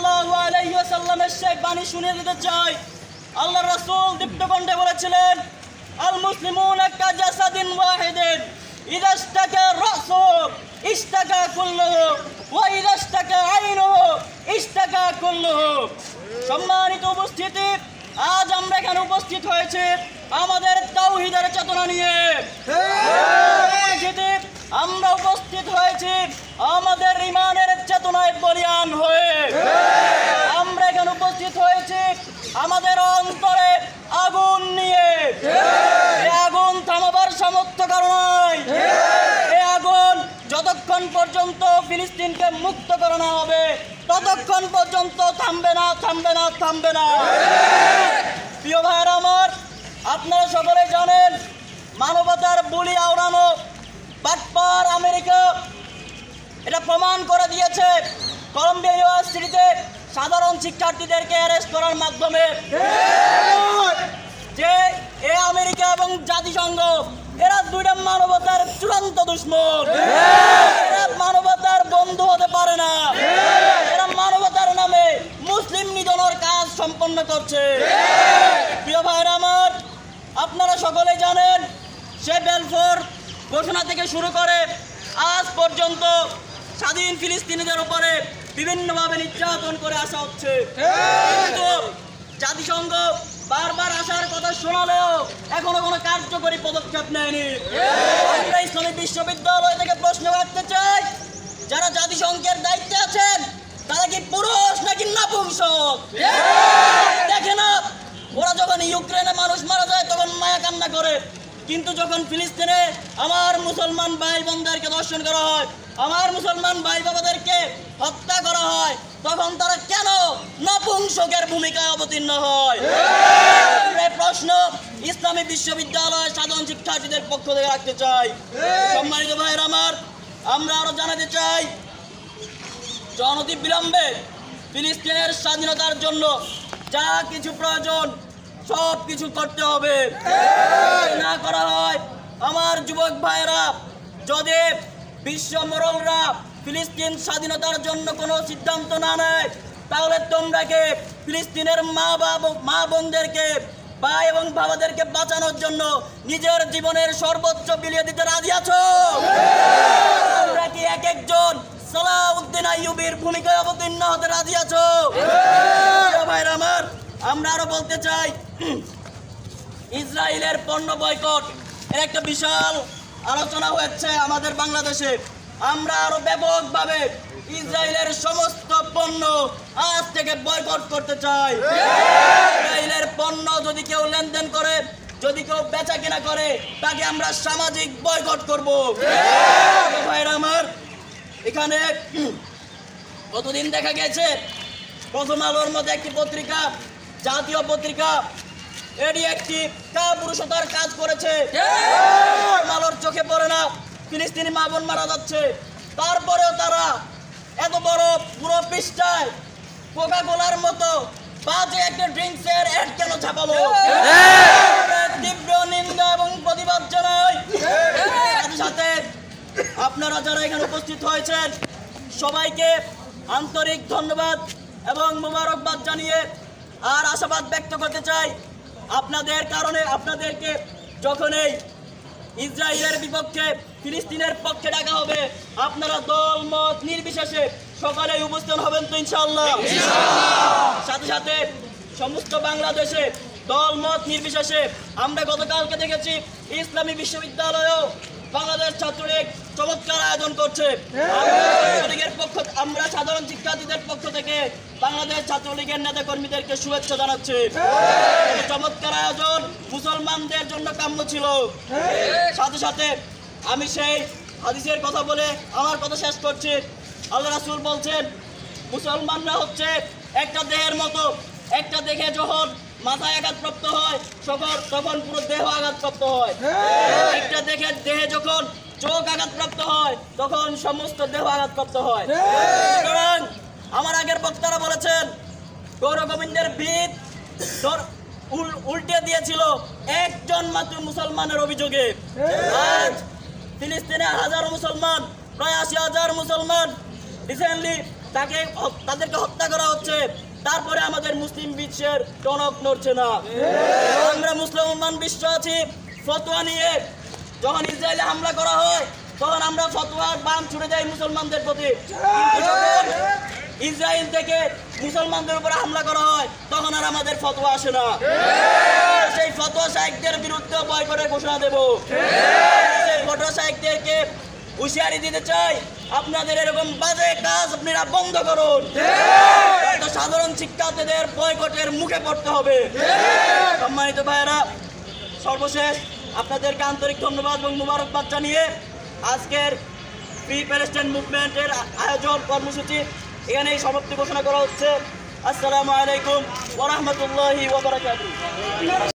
সাল্লাল্লাহু আলাইহি ওয়াসাল্লামের শেখ বাণী শুনিয়ে দিতে চাই। আল্লাহর রাসূল দীপ্ত কণ্ঠে বলেছিলেন, আল মুসলিমুনা কাজাসাদিন ওয়াহিদিন ইযা ইশতাকা রাসুহু ইশতাকা কুল্লুহু ওয়া ইযা ইশতাকা আইনুহু ইশতাকা কুল্লুহু। সম্মানিত উপস্থিতি, আজ আমরা এখানে উপস্থিত হয়েছি আমাদের তাওহীদের চেতনা নিয়ে। আমরা উপস্থিত হয়েছি আমাদের ঈমানের চেতনায় বলিয়ান হয়ে। আমরা এখানে উপস্থিত হয়েছি আমাদের অন্তরে আগুন নিয়ে। এই আগুন থামাবার সামর্থ্য কারো নাই। এই আগুন যতক্ষণ পর্যন্ত ফিলিস্তিনকে মুক্ত করা না হবে ততক্ষণ পর্যন্ত থামবে না, থামবে না, থামবে না। প্রিয় ভাইয়েরা আমার, আপনারা সকলে জানেন মানবতার বুলি আওড়ানো বাটপার আমেরিকা এটা প্রমাণ করে দিয়েছে কলম্বিয়া ইউনিভার্সিটিতে সাধারণ শিক্ষার্থীদেরকে অ্যারেস্ট করার মাধ্যমে যে এই আমেরিকা এবং জাতিসংঘ এরা দুইটা মানবতার চূড়ান্ত দুশমন। এরা মানবতার বন্ধু হতে পারে না। এরা মানবতার নামে মুসলিম নিধনের কাজ সম্পন্ন করছে। প্রিয় ভাইরা আমার, আপনারা সকলে জানেন সে বেলফোর ঘোষণা থেকে শুরু করে আজ পর্যন্ত স্বাধীন ফিলিস্তিনিদের উপরে বিভিন্নভাবে নির্যাতন করে আসা হচ্ছে। কিন্তু জাতিসংঘ বারবার আসার কথা শোনালেও এখনো কোনো কার্যকরী পদক্ষেপ নেয়নি। আমরা ইসলামী বিশ্ববিদ্যালয় থেকে প্রশ্ন রাখতে চাই, যারা জাতিসংঘের দায়িত্বে আছেন তারা কি পুরুষ নাকি নপুংসক? দেখে না, ওরা যখন ইউক্রেনে মানুষ মারা যায় তখন মায়া কান্না করে, কিন্তু যখন ফিলিস্তিনে আমার মুসলমান ভাই বোনদেরকে ধর্ষণ করা হয়, আমার মুসলমান ভাই বাবাদেরকে হত্যা করা হয়, তখন তারা কেন নপুংসকের ভূমিকায় অবতীর্ণ হয়? প্রশ্ন ইসলামী বিশ্ববিদ্যালয় সাধারণ শিক্ষার্থীদের পক্ষ থেকে রাখতে চাই। সম্মানিত ভাইয়েরা আমার, আমরা আরো জানাতে চাই অনতি বিলম্বে ফিলিস্তিনের স্বাধীনতার জন্য যা কিছু প্রয়োজন সব কিছু করতে হবে। না করা হয় আমার যুবক ভাইয়েরা, যদি বিশ্ব মোড়লরা ফিলিস্তিন স্বাধীনতার জন্য কোনো সিদ্ধান্ত না নেয় তাহলে তোমরা কি ফিলিস্তিনের মা বোনদেরকে ভাই এবং বাবাদেরকে বাঁচানোর জন্য নিজের জীবনের সর্বোচ্চ বিলিয়ে দিতে রাজি আছো? তোমরা কি এক একজন সালাউদ্দিন আইয়ুবীর ভূমিকায় অবতীর্ণ হতে রাজি আছো? ভাইরা আমার, আমরা আরো বলতে চাই ইসরায়েলের পণ্য বয়কট এর একটা বিশাল আলোচনা হচ্ছে আমাদের বাংলাদেশে। আমরা আরো ব্যাপকভাবে ইসরায়েলের সমস্ত পণ্য আজ থেকে বয়কট করতে চাই। ইসরায়েলের পণ্য যদি কেউ লেনদেন করে, যদি কেউ বেচা কেনা করে, তাকে আমরা সামাজিক বয়কট করব। ভাইরা আমার, এখানে কতদিন দেখা গেছে প্রথম আলোর মধ্যে একটি পত্রিকা, জাতীয় পত্রিকা, এটি একটি কাপুরুষতার কাজ করেছে। আলোর চোখে পড়ে না ফিলিস্তিনি মা বোন মারা যাচ্ছে, তারপরেও তারা এত বড় পুরো পৃষ্ঠায় কোকা কোলার মতো বাজে একটা ড্রিঙ্কসের অ্যাড কেন ছাপালো? তীব্র নিন্দা এবং প্রতিবাদ জানাই। সাথে সাথে আপনারা যারা এখানে উপস্থিত হয়েছেন সবাইকে আন্তরিক ধন্যবাদ এবং মোবারকবাদ জানিয়ে আর আশাবাদ ব্যক্ত করতে চাই, আপনাদের কারণে আপনাদেরকে যখন এই ইসরায়েলের বিপক্ষে ফিলিস্তিনের পক্ষে ডাকা হবে আপনারা দল মত নির্বিশেষে সকালে উপস্থিত হবেন তো ইনশাআল্লাহ। সাথে সাথে সমস্ত বাংলাদেশে দল মত নির্বিশেষে আমরা গতকালকে দেখেছি ইসলামী বিশ্ববিদ্যালয়েও বাংলাদেশ ছাত্রলীগ চমৎকার আয়োজন করছে। আমরা সাধারণ শিক্ষার্থীদের পক্ষ থেকে বাংলাদেশ ছাত্রলীগের নেতা কর্মীদেরকে শুভেচ্ছা জানাচ্ছি। চমৎকার আয়োজন মুসলমানদের জন্য কাম্য ছিল। সাথে সাথে আমি সেই হাদিসের কথা বলে আমার কথা শেষ করছি। আল্লাহ রাসূল বলছেন মুসলমানরা হচ্ছে একটা দেহের মতো, একটা দেহে যখন মাথায় আঘাতপ্রাপ্ত হয় তখন পুরো দেহ আঘাতপ্রাপ্ত হয়। একটা দেহে যখন চোখ আঘাতপ্রাপ্ত হয় তখন সমস্ত দেহ আঘাতপ্রাপ্ত হয়। সুতরাং আমার আগের বক্তারা বলেছেন গৌর গোবিন্দের ভিত উল্টে দিয়েছিল একজন মাত্র মুসলমানের অভিযোগে। আজ ফিলিস্তিনে হাজারো মুসলমান, প্রায় ৮০,০০০ মুসলমান রিসেন্টলি তাদেরকে হত্যা করা হচ্ছে, তারপরে আমাদের মুসলিম বিশ্বের টনক নড়ছে না। আমরা মুসলমান বিশ্ব আছি ফতোয়া নিয়ে। যখন ইসরায়েলে হামলা করা হয় তখন আমরা ফতোয়ার বাম ছুড়ে দেই মুসলমানদের প্রতি, কিন্তু যখন ইসরায়েল থেকে মুসলমানদের উপরে হামলা করা হয় তখন আর আমাদের ফতোয়া আসে না। সেই ফতোয়া শাইখদের বিরুদ্ধে বয়কটের ঘোষণা দেব। সেই ফতোয়া শাইখদেরকে হুঁশিয়ারি দিতে চাই, আপনাদের এরকম বাজে কাজ আপনারা বন্ধ করুন। সাধারণ শিক্ষার্থীদের বয়কটের মুখে পড়তে হবে। সম্মানিত ভাইয়েরা, সর্বশেষ আপনাদেরকে আন্তরিক ধন্যবাদ এবং মুবারকবাদ জানিয়ে আজকের ফ্রি প্যালেস্টাইন মুভমেন্টের আয়োজন কর্মসূচি এখানেই সমাপ্তি ঘোষণা করা হচ্ছে। আসসালামু আলাইকুম ওয়া রাহমাতুল্লাহি ওয়া বারাকাতুহু।